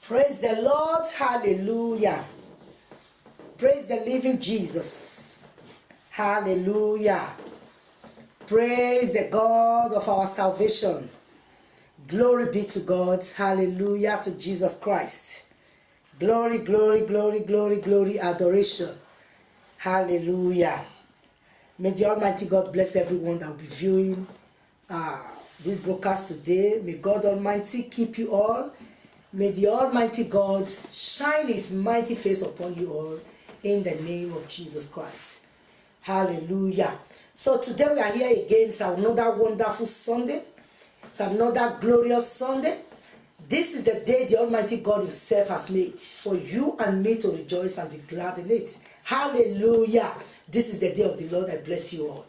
Praise the Lord. Hallelujah. Praise the living Jesus. Hallelujah. Praise the God of our salvation. Glory be to God. Hallelujah to Jesus Christ. Glory, glory, glory, glory, glory, adoration. Hallelujah. May the Almighty God bless everyone that will be viewing this broadcast today. May God Almighty keep you all. May the Almighty God shine His mighty face upon you all in the name of Jesus Christ. Hallelujah. So today we are here again. It's another wonderful Sunday. It's another glorious Sunday. This is the day the Almighty God Himself has made for you and me to rejoice and be glad in it. Hallelujah. This is the day of the Lord. I bless you all.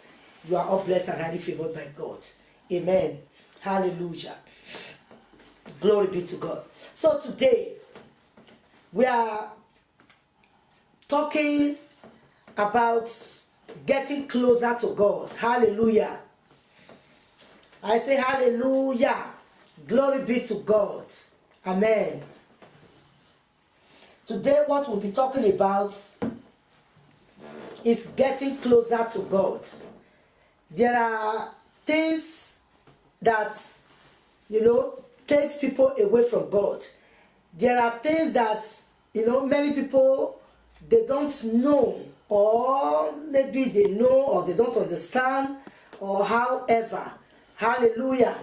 You are all blessed and highly favored by God. Amen. Hallelujah. Glory be to God. So today we are talking about getting closer to God. Hallelujah. I say hallelujah. Glory be to God. Amen. Today what we'll be talking about is getting closer to God. There are things that, takes people away from God. There are things that, many people, they don't know, or maybe they know or they don't understand, or however. Hallelujah.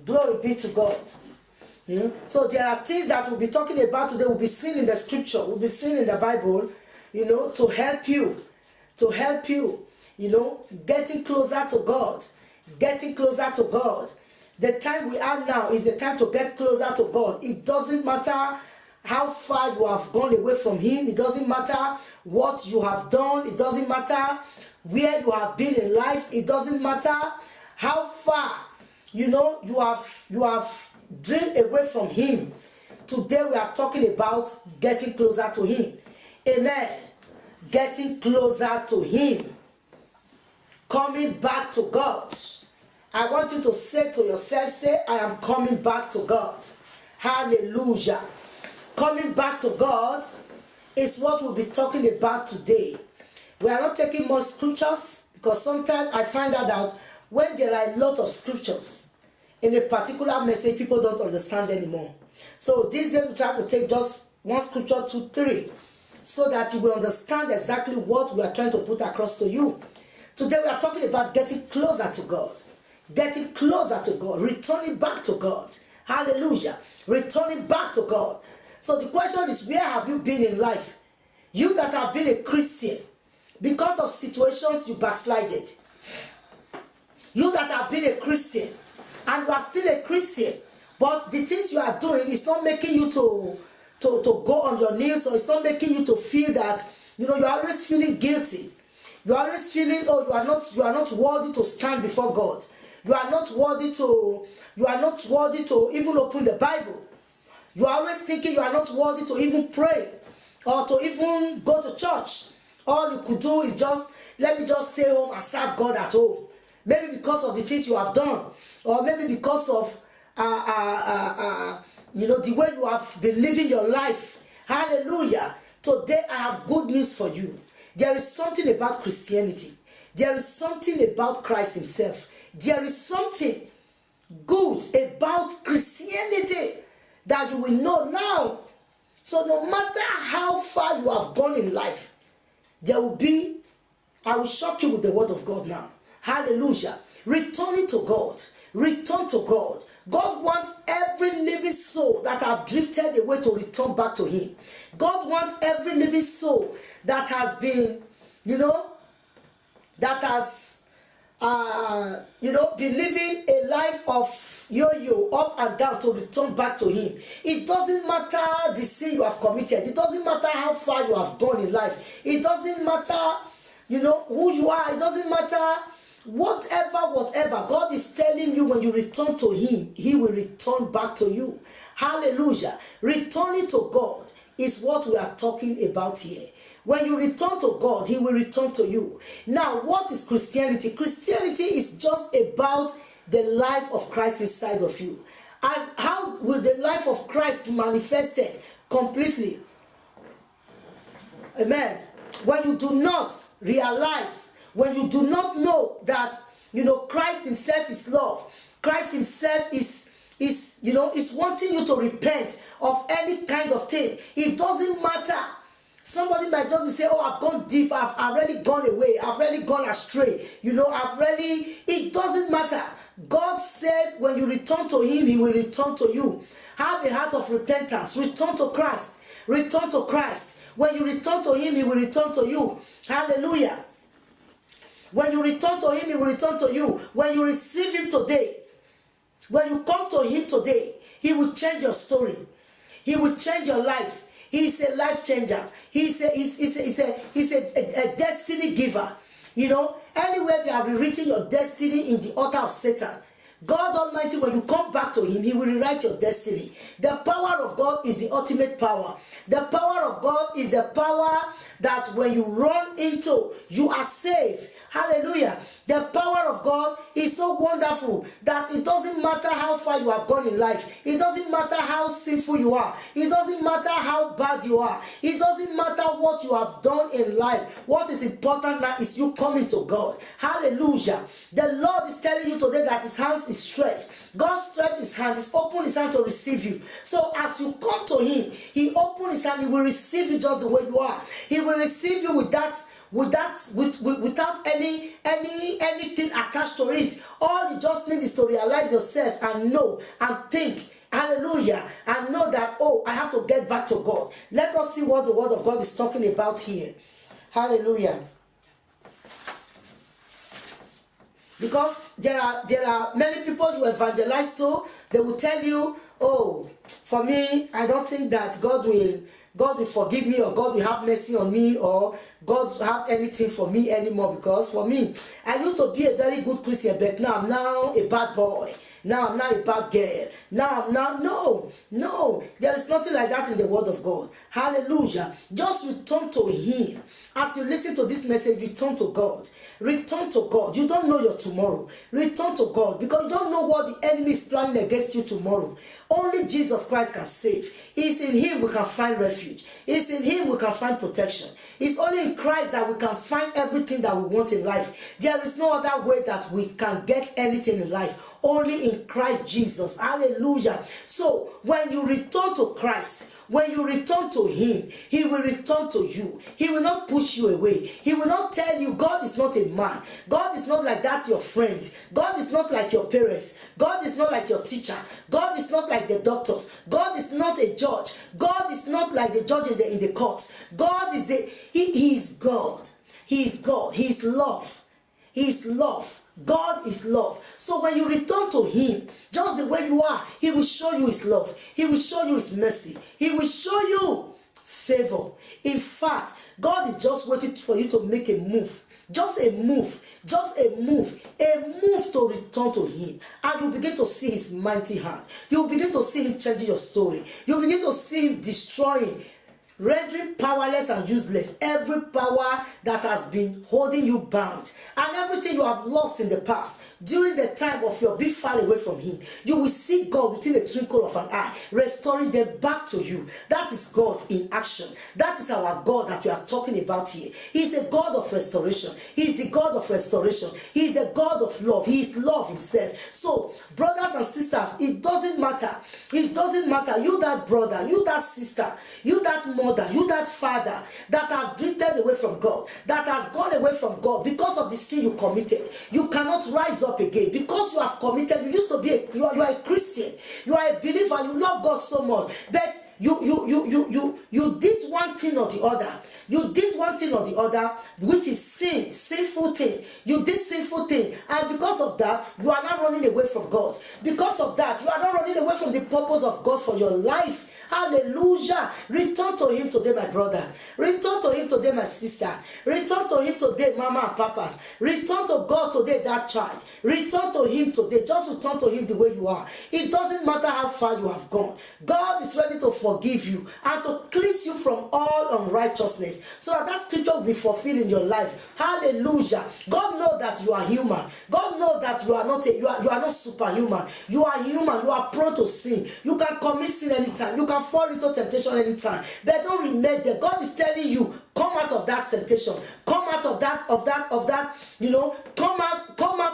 Glory be to God. So there are things that we'll be talking about today, we'll be seeing in the scripture, we'll be seeing in the Bible, to help you, getting closer to God, getting closer to God. The time we are now is the time to get closer to God. It doesn't matter how far you have gone away from Him. It doesn't matter what you have done. It doesn't matter where you have been in life. It doesn't matter how far, you have drilled away from Him. Today we are talking about getting closer to Him. Amen. Getting closer to Him. Coming back to God. I want you to say to yourself, say, I am coming back to God. Hallelujah. Coming back to God is what we'll be talking about today. We are not taking more scriptures because sometimes I find out when there are a lot of scriptures in a particular message, people don't understand anymore. So these days we try to take just one scripture, 2, 3, so that you will understand exactly what we are trying to put across to you. Today we are talking about getting closer to God. Getting closer to God. Returning back to God. Hallelujah. Returning back to God. So the question is, where have you been in life? You that have been a Christian, because of situations you backslided. You that have been a Christian, and you are still a Christian, but the things you are doing is not making you to go on your knees, or it's not making you to feel that, you're always feeling guilty. You're always feeling, you are not worthy to stand before God. You are not worthy to even open the Bible. You are always thinking you are not worthy to even pray or to even go to church. All you could do is let me just stay home and serve God at home. Maybe because of the things you have done, or maybe because of the way you have been living your life. Hallelujah. Today I have good news for you. There is something about Christianity. There is something about Christ Himself. There is something good about Christianity that you will know now. So no matter how far you have gone in life, I will shock you with the word of God now. Hallelujah. Returning to God. Return to God. God wants every living soul that have drifted away to return back to Him. God wants every living soul that has been, that has, been living a life of yo-yo, up and down, to return back to Him. It doesn't matter the sin you have committed. It doesn't matter how far you have gone in life. It doesn't matter, who you are. It doesn't matter whatever. God is telling you, when you return to Him, He will return back to you. Hallelujah. Returning to God is what we are talking about here. When you return to God, He will return to you. Now, what is Christianity? Christianity is just about the life of Christ inside of you. And how will the life of Christ be manifested completely? Amen. When you do not realize, when you do not know that, Christ himself is love, Christ himself is wanting you to repent of any kind of thing. It doesn't matter. Somebody might just say, oh, I've gone deep, I've already gone away, I've already gone astray, it doesn't matter. God says when you return to him, he will return to you. Have a heart of repentance. Return to Christ. Return to Christ. When you return to him, he will return to you. Hallelujah. When you return to him, he will return to you. When you receive him today, when you come to him today, he will change your story. He will change your life. He is a life changer. He's a destiny giver. Anywhere they have rewritten your destiny in the altar of Satan, God Almighty, when you come back to him, he will rewrite your destiny. The power of God is the ultimate power. The power of God is the power that when you run into, you are saved. Hallelujah. The power of God is so wonderful that it doesn't matter how far you have gone in life. It doesn't matter how sinful you are. It doesn't matter how bad you are. It doesn't matter what you have done in life. What is important now is you coming to God. Hallelujah. The Lord is telling you today that his hands is stretched. God stretched his hand, he's opened his hand to receive you. So as you come to him, he opened his hand, he will receive you just the way you are. He will receive you without anything attached to it. All you just need is to realize yourself and know and think, hallelujah, and know that, oh, I have to get back to God. Let us see what the word of God is talking about here. Hallelujah. Because there are many people you evangelize to, they will tell you, oh, for me, I don't think that God will forgive me, or God will have mercy on me, or God will have anything for me anymore. Because for me, I used to be a very good Christian, but now I'm now a bad boy. Now I'm not a bad girl. Now I'm not. No. There is nothing like that in the word of God. Hallelujah. Just return to him. As you listen to this message, return to God. Return to God. You don't know your tomorrow. Return to God, because you don't know what the enemy is planning against you tomorrow. Only Jesus Christ can save. It's in him we can find refuge. It's in him we can find protection. It's only in Christ that we can find everything that we want in life. There is no other way that we can get anything in life. Only in Christ Jesus. Hallelujah. So when you return to Christ, when you return to him, he will return to you. He will not push you away. He will not tell you, God is not a man. God is not like that your friend. God is not like your parents. God is not like your teacher. God is not like the doctors. God is not a judge. God is not like the judge in the court. God is he is God. He is God. He is love. He is love. God is love. So when you return to him, just the way you are, he will show you his love. He will show you his mercy. He will show you favor. In fact, God is just waiting for you to make a move. Just a move. Just a move. A move to return to him. And you begin to see his mighty hand. You begin to see him changing your story. You begin to see him destroying, rendering powerless and useless every power that has been holding you bound, and everything you have lost in the past. During the time of your being far away from him, you will see God within a twinkle of an eye, restoring them back to you. That is God in action. That is our God that we are talking about here. He is a God of restoration. He is the God of restoration. He is the God of love. He is love himself. So, brothers and sisters, it doesn't matter. It doesn't matter. You that brother, you that sister, you that mother, you that father that have drifted away from God, that has gone away from God because of the sin you committed. You cannot rise up again because you have committed. You used to be you are a Christian, you are a believer, you love God so much, but you did one thing or the other. You did one thing or the other, which is sin, sinful thing. You did sinful thing, and because of that, you are not running away from God. Because of that, you are not running away from the purpose of God for your life. Hallelujah. Return to him today, my brother. Return to him today, my sister. Return to him today, mama and papas. Return to God today, that child. Return to him today. Just return to him the way you are. It doesn't matter how far you have gone. God is ready to forgive you and to cleanse you from all unrighteousness, so that scripture will be fulfilled in your life. Hallelujah. God knows that you are human. God knows that you are not superhuman. You are human. You are prone to sin. You can commit sin anytime. You can fall into temptation anytime. But don't remain there. God is telling you, come out of that temptation. Come out of that, come out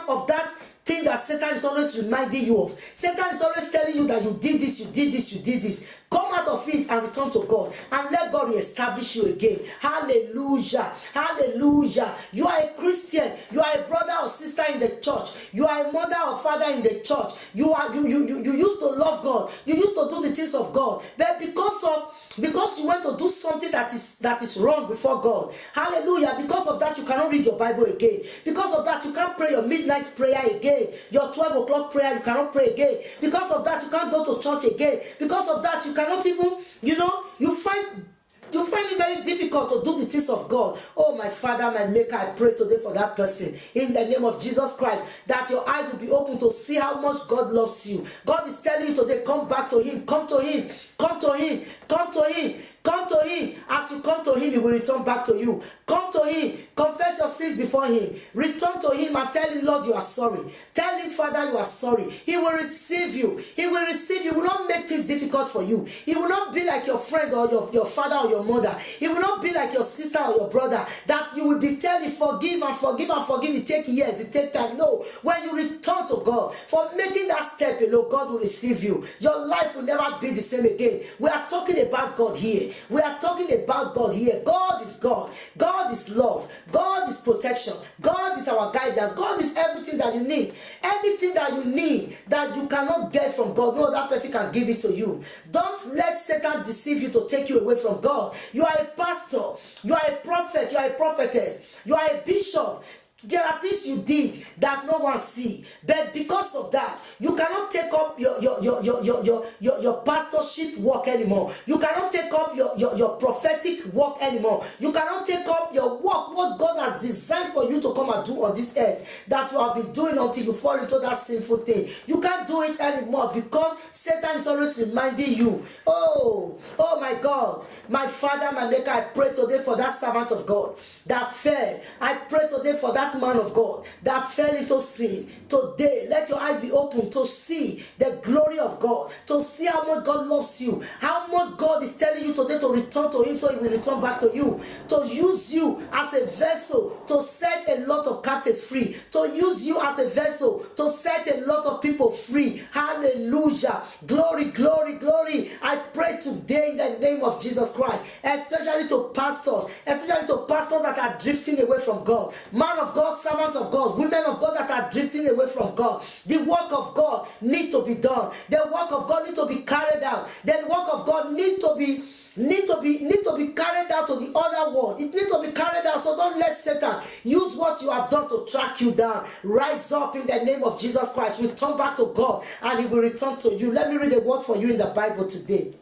of that thing that Satan is always reminding you of. Satan is always telling you that you did this, you did this, you did this. Come out of it and return to God and let God reestablish you again. Hallelujah. Hallelujah. You are a Christian. You are a brother or sister in the church. You are a mother or father in the church. You used to love God. You used to do the things of God. But because you went to do something that is wrong before God. Hallelujah. Because of that, you cannot read your Bible again. Because of that, you can't pray your midnight prayer again. Your 12 o'clock prayer, you cannot pray again. Because of that, you can't go to church again. Because of that, you cannot even, you find it very difficult to do the things of God. Oh, my Father, my Maker, I pray today for that person in the name of Jesus Christ, that your eyes will be open to see how much God loves you. God is telling you today, come back to him, come to him, come to him, come to him. Come to him. As you come to him, he will return back to you. Come to him. Confess your sins before him. Return to him and tell him, Lord, you are sorry. Tell him, Father, you are sorry. He will receive you. He will receive you. He will not make things difficult for you. He will not be like your friend or your father or your mother. He will not be like your sister or your brother, that you will be telling, forgive and forgive and forgive. It takes years. It takes time. No. When you return to God, for making that step, God will receive you. Your life will never be the same again. We are talking about God here. We are talking about God here. God is God. God is love. God is protection. God is our guidance. God is everything that you need. Anything that you need that you cannot get from God, no other person can give it to you. Don't let Satan deceive you to take you away from God. You are a pastor. You are a prophet. You are a prophetess. You are a bishop. There are things you did that no one see, but because of that, you cannot take up your pastorship work anymore. You cannot take up your prophetic work anymore. You cannot take up your work, what God has designed for you to come and do on this earth, that you have been doing until you fall into that sinful thing. You can't do it anymore because Satan is always reminding you. Oh my God, my Father, my Maker, I pray today for that servant of God that fell. I pray today for that man of God that fell into sin. Today, let your eyes be open to see the glory of God, to see how much God loves you, how much God is telling you today to return to him so he will return back to you, to use you as a vessel to set a lot of captives free, to use you as a vessel to set a lot of people free. Hallelujah. Glory, glory, glory. I pray today in the name of Jesus Christ, especially to pastors that are drifting away from God, man of God, servants of God, women of God that are drifting away from God. The work of God need to be done. The work of God need to be carried out. The work of God need to be carried out to the other world. It needs to be carried out. So don't let Satan use what you have done to track you down. Rise up in the name of Jesus Christ. Return back to God and he will return to you. Let me read a word for you in the Bible today.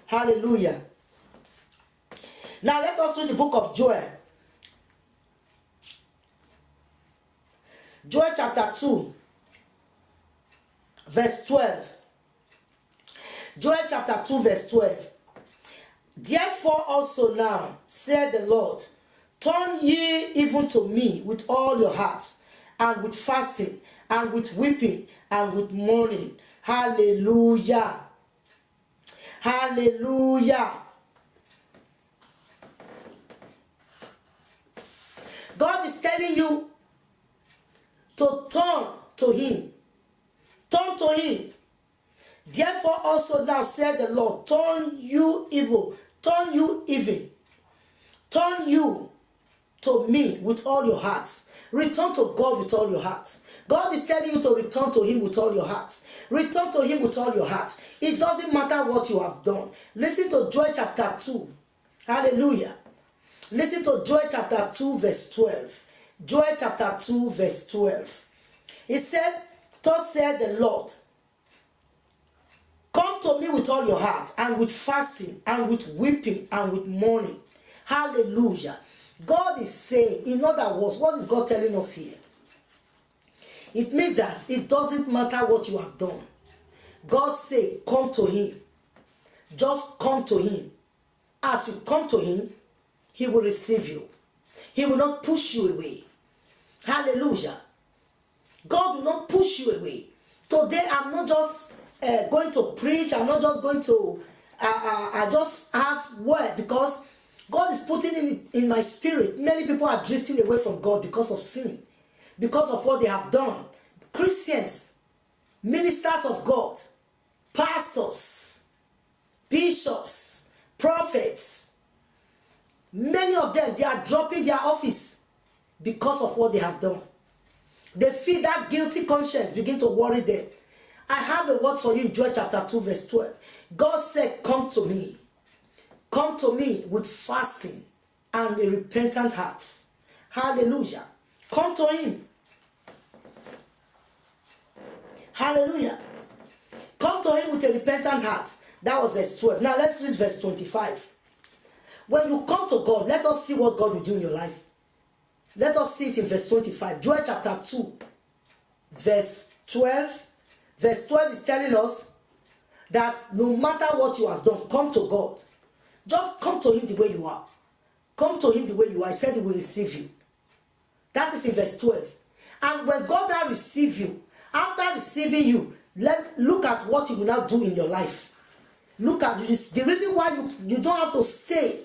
Hallelujah. Now let us read the book of Joel. Joel chapter 2, verse 12. Joel chapter 2, verse 12. Therefore also now, said the Lord, turn ye even to me with all your hearts, and with fasting, and with weeping, and with mourning. Hallelujah. Hallelujah. God is telling you to turn to him. Turn to him. Therefore also now said the Lord, turn you evil. Turn you evil. Turn you to me with all your hearts. Return to God with all your heart. God is telling you to return to him with all your heart. Return to him with all your heart. It doesn't matter what you have done. Listen to Joel chapter 2. Hallelujah. Listen to Joel chapter 2 verse 12. Joel chapter 2 verse 12. He said, thus said the Lord, Come to me with all your heart, and with fasting, and with weeping, and with mourning. Hallelujah. God is saying, in other words, what is God telling us here? It means that it doesn't matter what you have done. God say, come to him. Just come to him. As you come to him, he will receive you. He will not push you away. Hallelujah. God will not push you away. Today, I'm not just going to preach. I'm not just going to, I just have word, because God is putting it in my spirit. Many people are drifting away from God because of sin, because of what they have done. Christians, ministers of God, pastors, bishops, prophets, many of them, they are dropping their office because of what they have done. They feel that guilty conscience begin to worry them. I have a word for you in Joel chapter 2 verse 12. God said, come to me. Come to me with fasting and a repentant heart. Hallelujah. Come to him. Hallelujah. Come to him with a repentant heart. That was verse 12. Now let's read verse 25. When you come to God, let us see what God will do in your life. Let us see it in verse 25. Joel chapter 2, verse 12. Verse 12 is telling us that no matter what you have done, come to God. Just come to him the way you are. Come to him the way you are. He said he will receive you. That is in verse 12. And when God now receive you, after receiving you, look at what he will now do in your life. Look at this. The reason why you don't have to stay.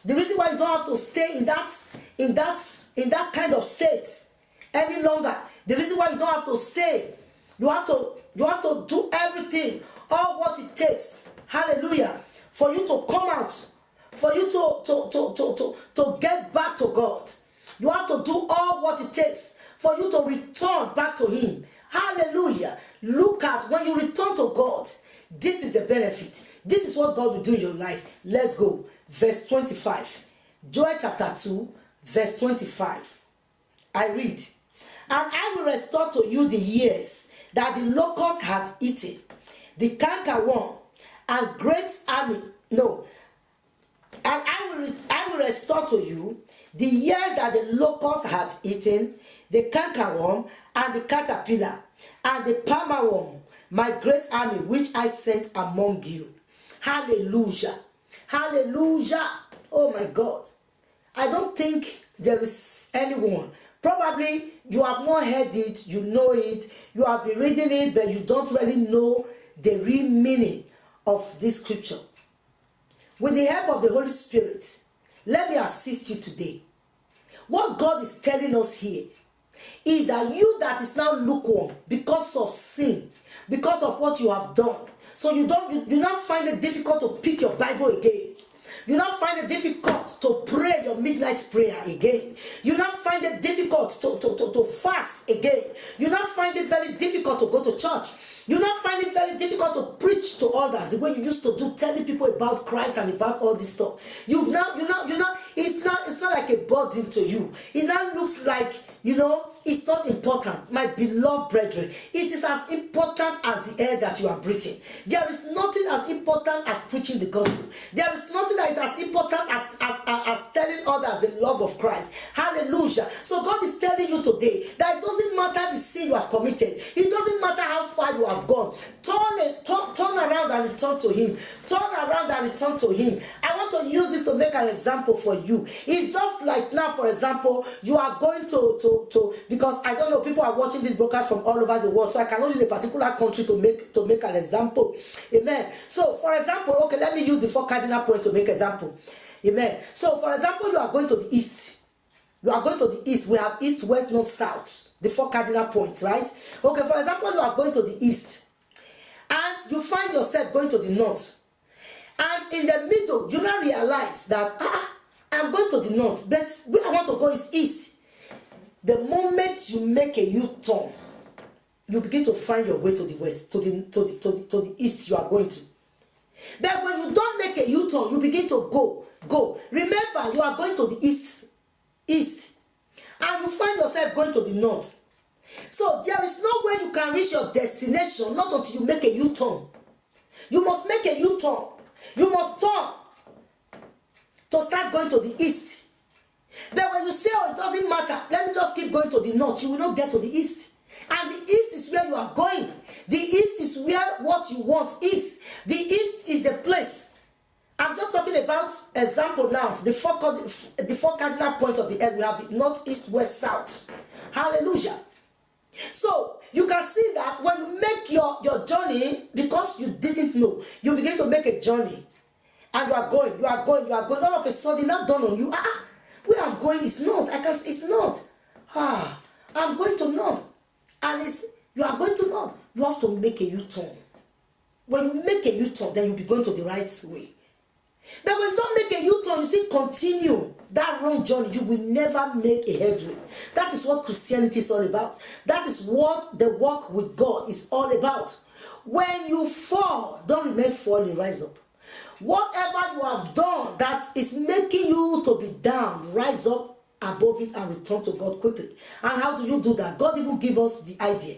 The reason why you don't have to stay in that kind of state any longer. The reason why you don't have to stay. You have to do everything, all what it takes. Hallelujah. For you to come out, for you to get back to God. You have to do all what it takes for you to return back to him. Hallelujah. Look at when you return to God. This is the benefit. This is what God will do in your life. Let's go. Verse 25. Joel chapter 2, verse 25. I read. And I will restore to you the years that the locust hath eaten, the cankerworm, and great army. No. And I will restore to you the years that the locust hath eaten, the cankerworm, and the caterpillar, and the palmerworm, my great army which I sent among you. Hallelujah. Hallelujah. Oh my God. I don't think there is anyone. Probably you have not heard it, you know it, you have been reading it, but you don't really know the real meaning of this scripture. With the help of the Holy Spirit, let me assist you today. What God is telling us here is that you that is now lukewarm because of sin, because of what you have done, so you do not find it difficult to pick your Bible again. You not find it difficult to pray your midnight prayer again. You not find it difficult to fast again. You not find it very difficult to go to church. You not find it very difficult to preach to others the way you used to do, telling people about Christ and about all this stuff. It's not like a burden to you. It now looks like, it's not important. My beloved brethren, it is as important as the air that you are breathing. There is nothing as important as preaching the gospel. There is nothing that is as important as telling others the love of Christ. Hallelujah. So God is telling you today that it doesn't matter the sin you have committed. It doesn't matter how far you have gone. Turn around and return to him. Turn around and return to him. I want to use this to make an example for you. It's just like now, for example, you are going to because I don't know, people are watching this broadcast from all over the world, so I cannot use a particular country to make an example. Amen. So, for example, okay, let me use the 4 cardinal points to make example. Amen. So, for example, you are going to the east. You are going to the east. We have east, west, north, south. The 4 cardinal points, right? Okay, for example, you are going to the east, and you find yourself going to the north. And in the middle, you now realize that, I'm going to the north, but where I want to go is east. The moment you make a U-turn, you begin to find your way to the west, to the east you are going to. But when you don't make a U-turn, you begin to go. Remember, you are going to the east, and you find yourself going to the north. So there is no way you can reach your destination, not until you make a U-turn. You must make a U-turn. You must turn to start going to the east. But when you say, oh, it doesn't matter, let me just keep going to the north, you will not get to the east. And the east is where you are going. The east is where what you want is. The east is the place. I'm just talking about example now. The four cardinal points of the earth. We have the north, east, west, south. Hallelujah. So you can see that when you make your journey, because you didn't know, you begin to make a journey. And you are going. All of a sudden, not done on you. Where I'm going is not. It's not. I'm going to north. And you are going to north. You have to make a U-turn. When you make a U-turn, then you'll be going to the right way. But when you don't make a U-turn, you still continue that wrong journey, you will never make a headway. That is what Christianity is all about. That is what the walk with God is all about. When you fall, don't remain falling, rise up. Whatever you have done that is making you to be down, rise up above it and return to God quickly. And how do you do that? God even gave us the idea.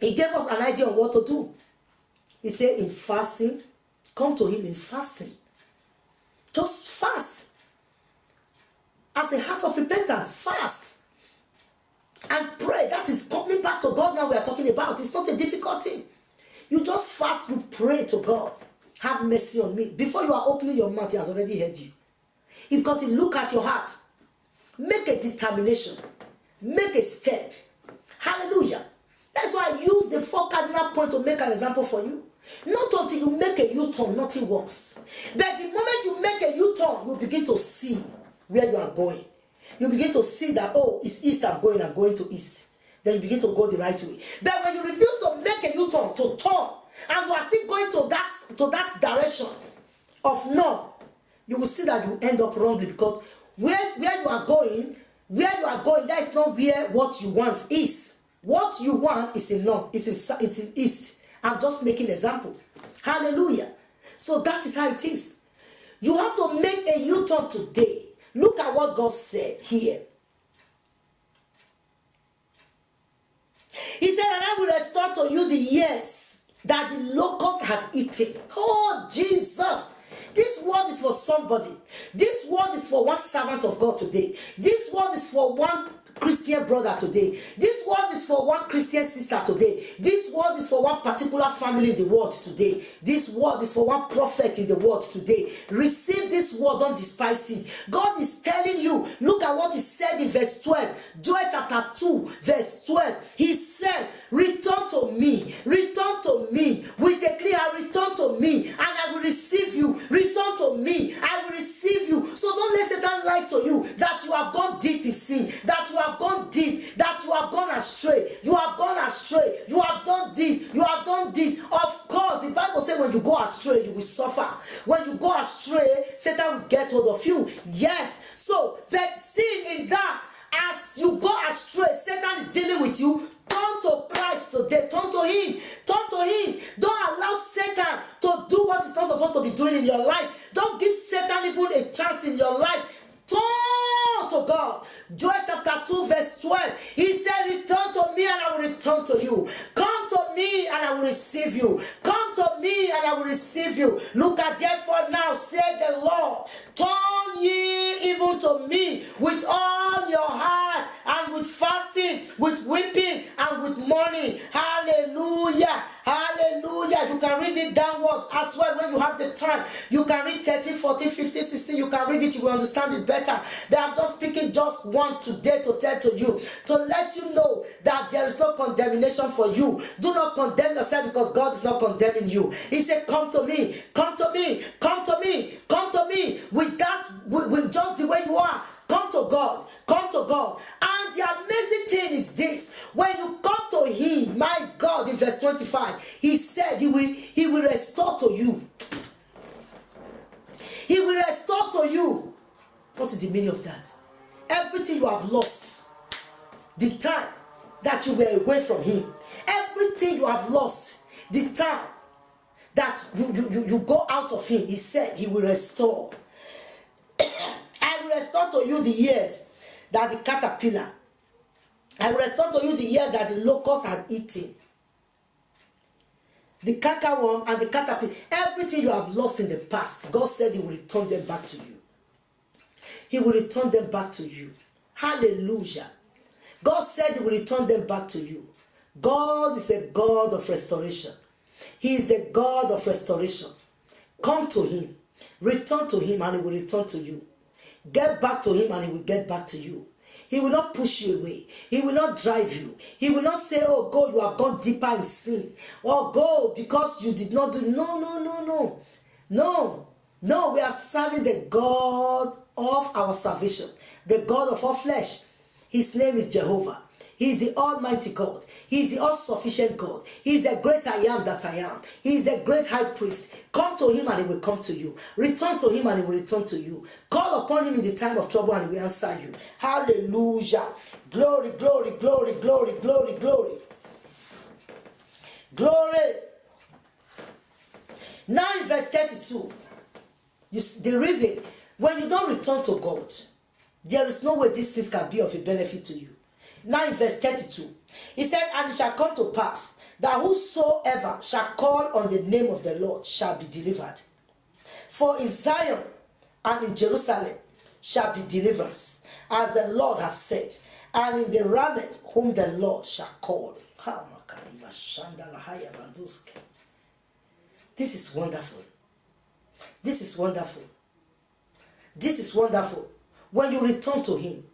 He gave us an idea on what to do. He said in fasting, come to him in fasting. Just fast. As a heart of repentance, fast. And pray. That is coming back to God now we are talking about. It's not a difficult thing. You just fast, you pray to God. Have mercy on me. Before you are opening your mouth, he has already heard you. Because he look at your heart. Make a determination. Make a step. Hallelujah. That's why I use the 4 cardinal points to make an example for you. Not until you make a U-turn, nothing works. But the moment you make a U-turn, you begin to see where you are going. You begin to see that, oh, it's east I'm going to east. Then you begin to go the right way. But when you refuse to make a U-turn, to turn, and you are still going to that direction of north, you will see that you end up wrongly, because where you are going, that is not where what you want is. What you want is in north, it's in east. I'm just making an example. Hallelujah. So that is how it is. You have to make a U-turn today. Look at what God said here. He said, and I will restore to you the years that the locust had eaten. Oh, Jesus. This word is for somebody. This word is for one servant of God today. This word is for one Christian brother today. This word is for one Christian sister today. This word is for one particular family in the world today. This word is for one prophet in the world today. Receive this word, don't despise it. God is telling you, look at what he said in verse 12. Joel chapter 2, verse 12. He said, return to me with a clear heart, return to me, and I will receive you. Return to me, I will receive you. So don't let Satan lie to you that you have gone deep in sin, that you have gone deep, that you have gone astray. You have gone astray. You have done this. You have done this. Of course, the Bible says when you go astray, you will suffer. When you go astray, Satan will get hold of you. Yes. So, but still in that, as you go astray, Satan is dealing with you. Turn to Christ today. Turn to him. Turn to him. Don't allow Satan to do what he's not supposed to be doing in your life. Don't give Satan even a chance in your life. Turn to God. Joel chapter 2 verse 12. He said, return to me and I will return to you. Come to me and I will receive you. Come to me and I will receive you. Look at therefore now, said the Lord, turn ye even to me with all your heart, and with fasting, with weeping, and with mourning. Hallelujah. Hallelujah. You can read it downward as well when you have the time. You can read 13, 14, 15, 16. You can read it. You will understand it better. But I'm just picking just one today to tell to you, to let you know that there is no condemnation for you. Do not condemn yourself, because God is not condemning you. He said, come to me, come to me, come to me, come to me with that, with just the way you are. Come to God. Come to God. And the amazing thing is this. When you come to him, my God, in verse 25, he said he will restore to you. He will restore to you. What is the meaning of that? Everything you have lost, the time that you were away from him, everything you have lost, the time that you go out of him, he said he will restore. I will restore to you the years that the caterpillar, I will restore to you the years that the locust had eaten. the cankerworm and the caterpillar, everything you have lost in the past, God said he will return them back to you. He will return them back to you. Hallelujah. God said he will return them back to you. God is a God of restoration. He is the God of restoration. Come to him. Return to him and he will return to you. Get back to him and he will get back to you. He will not push you away. He will not drive you. He will not say, oh, go, you have gone deeper in sin. Or go because you did not do. No, no, no, no. No. No, we are serving the God of our salvation. The God of our flesh. His name is Jehovah. He is the Almighty God. He is the all-sufficient God. He is the great I am that I am. He is the great high priest. Come to him and he will come to you. Return to him and he will return to you. Call upon him in the time of trouble and he will answer you. Hallelujah. Glory, glory, glory, glory, glory, glory. Glory. Now in verse 32, the reason, when you don't return to God, there is no way these things can be of a benefit to you. Now in verse 32, he said, and it shall come to pass that whosoever shall call on the name of the Lord shall be delivered. For in Zion and in Jerusalem shall be deliverance, as the Lord has said, and in the remnant whom the Lord shall call. This is wonderful. This is wonderful. This is wonderful. When you return to him,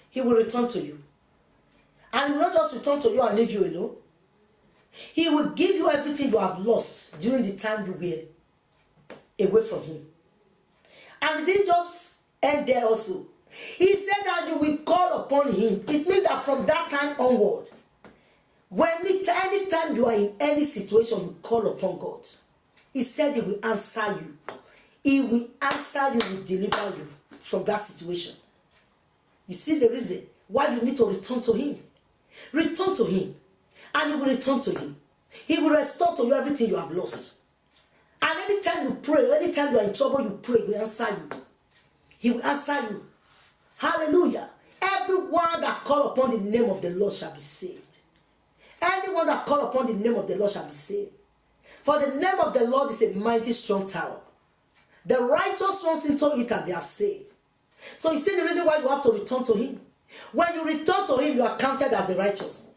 he will return to you. And he will not just return to you and leave you alone. He will give you everything you have lost during the time you were away from him. And it didn't just end there also. He said that you will call upon him. It means that from that time onward, anytime you are in any situation, you call upon God. He said he will answer you. He will answer you, he will deliver you from that situation. You see the reason why you need to return to him. Return to him. And he will return to you. He will restore to you everything you have lost. And anytime you pray, anytime you are in trouble, you pray, he will answer you. He will answer you. Hallelujah. Everyone that call upon the name of the Lord shall be saved. Anyone that call upon the name of the Lord shall be saved. For the name of the Lord is a mighty strong tower. The righteous runs into it and they are saved. So you see the reason why you have to return to him. When you return to him, you are counted as the righteous.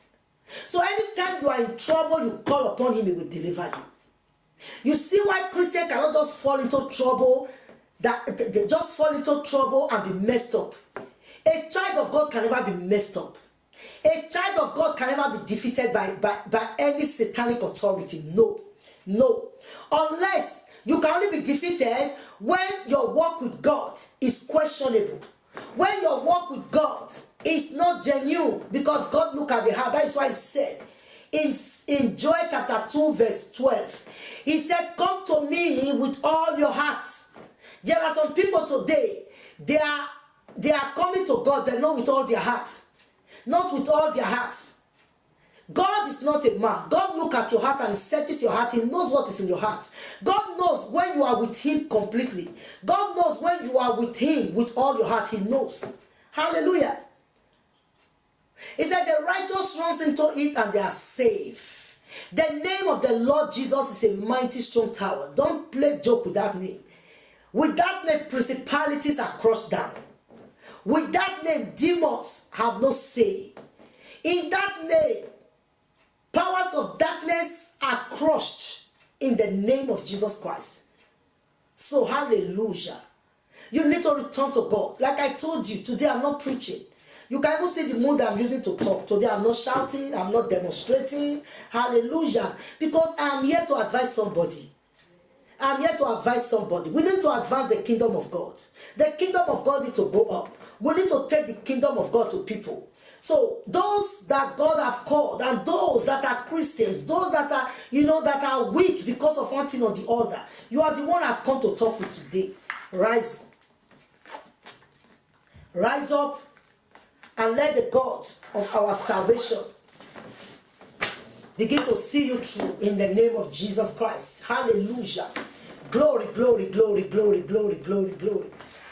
So anytime you are in trouble, you call upon him, he will deliver you. You see why Christians cannot just fall into trouble, they just fall into trouble and be messed up. A child of God can never be messed up. A child of God can never be defeated by any satanic authority. No. No. Unless you can only be defeated when your walk with God is questionable. When your walk with God is not genuine, because God look at the heart. That is why he said in Joel chapter 2 verse 12, he said, come to me with all your hearts. There are some people today, they are coming to God, but not with all their hearts. Not with all their hearts. God is not a man. God looks at your heart and he searches your heart. He knows what is in your heart. God knows when you are with him completely. God knows when you are with him with all your heart. He knows. Hallelujah. He said the righteous runs into it and they are safe. The name of the Lord Jesus is a mighty strong tower. Don't play joke with that name. With that name, principalities are crushed down. With that name, demons have no say. In that name, powers of darkness are crushed in the name of Jesus Christ. So, hallelujah. You need to return to God. Like I told you, today I'm not preaching. You can even see the mood I'm using to talk. Today I'm not shouting, I'm not demonstrating. Hallelujah. Because I'm here to advise somebody. I'm here to advise somebody. We need to advance the kingdom of God. The kingdom of God needs to go up. We need to take the kingdom of God to people. So those that God have called and those that are Christians, those that are, that are weak because of one thing or the other, you are the one I've come to talk with today. Rise. Rise up and let the God of our salvation begin to see you through in the name of Jesus Christ. Hallelujah. Glory, glory, glory, glory, glory, glory, glory.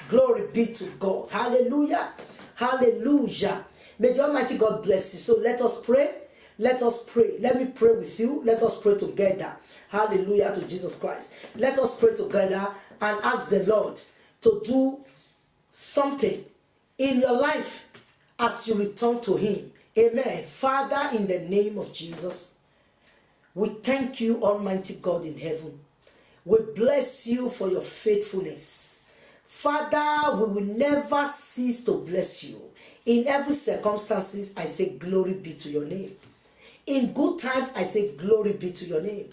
Glory be to God. Hallelujah. Hallelujah. May the Almighty God bless you. So let us pray. Let us pray. Let me pray with you. Let us pray together. Hallelujah to Jesus Christ. Let us pray together and ask the Lord to do something in your life as you return to him. Amen. Father, in the name of Jesus, we thank you, Almighty God in heaven. We bless you for your faithfulness. Father, we will never cease to bless you. In every circumstances, I say glory be to your name. In good times, I say glory be to your name.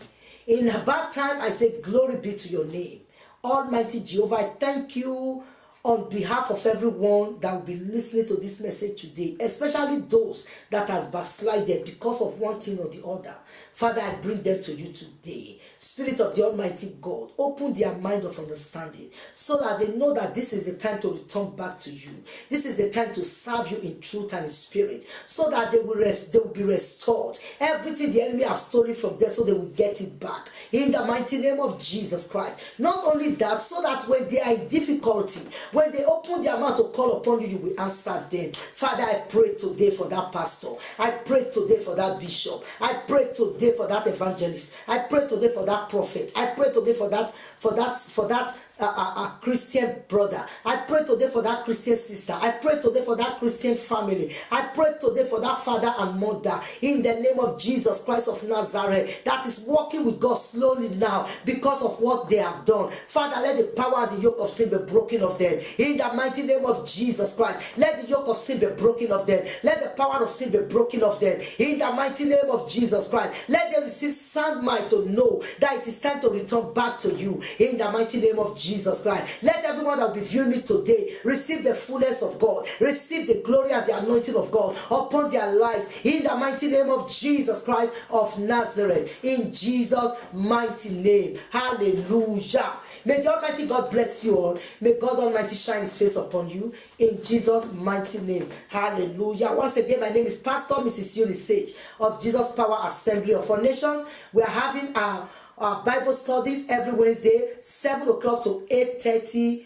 In a bad time, I say glory be to your name. Almighty Jehovah, I thank you on behalf of everyone that will be listening to this message today, especially those that has backslided because of one thing or the other. Father, I bring them to you today. Spirit of the Almighty God, open their mind of understanding so that they know that this is the time to return back to you. This is the time to serve you in truth and in spirit, so that they will be restored. Everything the enemy has stolen from them, so they will get it back. In the mighty name of Jesus Christ. Not only that, so that when they are in difficulty, when they open their mouth to call upon you, you will answer them. Father, I pray today for that pastor. I pray today for that bishop. I pray today for that evangelist. I pray today for that prophet. I pray today for that Christian brother. I pray today for that Christian sister. I pray today for that Christian family. I pray today for that father and mother, in the name of Jesus Christ of Nazareth, that is walking with God slowly now because of what they have done. Father, let the power and the yoke of sin be broken of them. In the mighty name of Jesus Christ, let the yoke of sin be broken of them. Let the power of sin be broken of them. In the mighty name of Jesus Christ, let them receive sound mind to know that it is time to return back to you. In the mighty name of Jesus Christ, let everyone that will be viewing me today receive the fullness of God, receive the glory and the anointing of God upon their lives. In the mighty name of Jesus Christ of Nazareth, in Jesus' mighty name. Hallelujah. May the Almighty God bless you all. May God Almighty shine his face upon you in Jesus' mighty name. Hallelujah. Once again, my name is Pastor Mrs. Eunice Sage of Jesus Power Assembly of All Nations. We are having our Bible studies every Wednesday, 7 o'clock to 8:30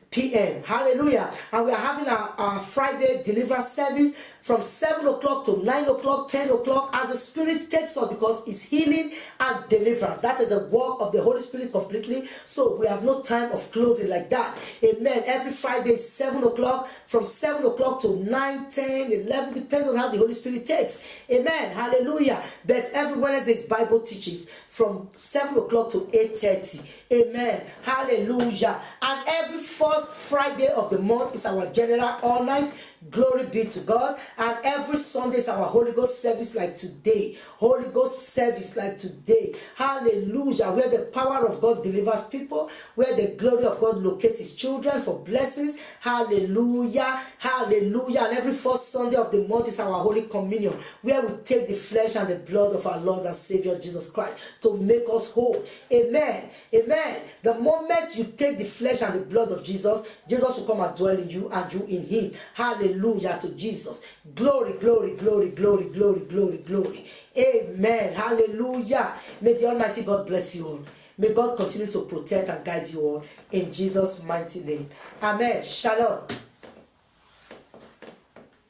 p.m. Hallelujah. And we are having our Friday deliverance service from 7 o'clock to 9 o'clock, 10 o'clock, as the Spirit takes us, because it's healing and deliverance. That is the work of the Holy Spirit completely. So we have no time of closing like that. Amen. Every Friday is 7 o'clock, from 7 o'clock to 9, 10, 11, depending on how the Holy Spirit takes. Amen. Hallelujah. But every Wednesday is Bible teachings from 7 o'clock to 8:30. Amen. Hallelujah. And every first Friday of the month is our general all night. Glory be to God. And every Sunday is our Holy Ghost service like today. Holy Ghost service like today. Hallelujah. Where the power of God delivers people, where the glory of God locates his children for blessings. Hallelujah. Hallelujah. And every first Sunday of the month is our Holy Communion, where we take the flesh and the blood of our Lord and Savior Jesus Christ to make us whole. Amen. Amen. The moment you take the flesh and the blood of Jesus, Jesus will come and dwell in you and you in him. Hallelujah to Jesus. Glory, glory, glory, glory, glory, glory, glory. Amen. Hallelujah. May the Almighty God bless you all. May God continue to protect and guide you all in Jesus' mighty name. Amen. Shalom.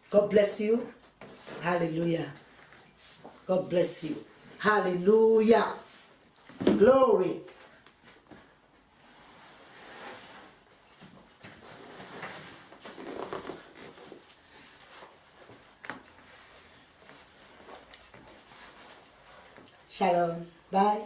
God bless you. Hallelujah. God bless you. Hallelujah. Glory. Shalom. Bye.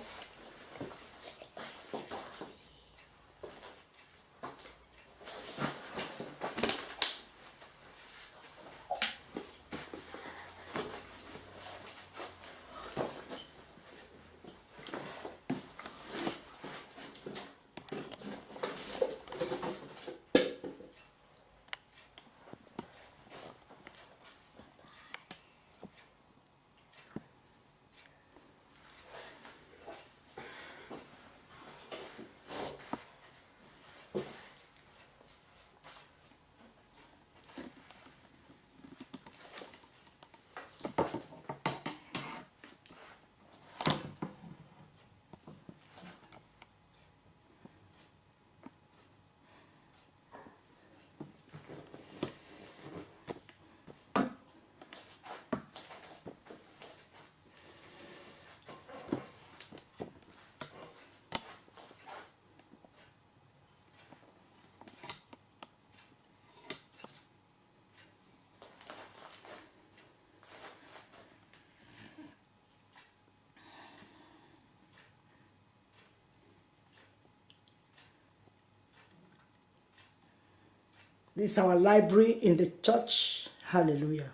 This is our library in the church. Hallelujah.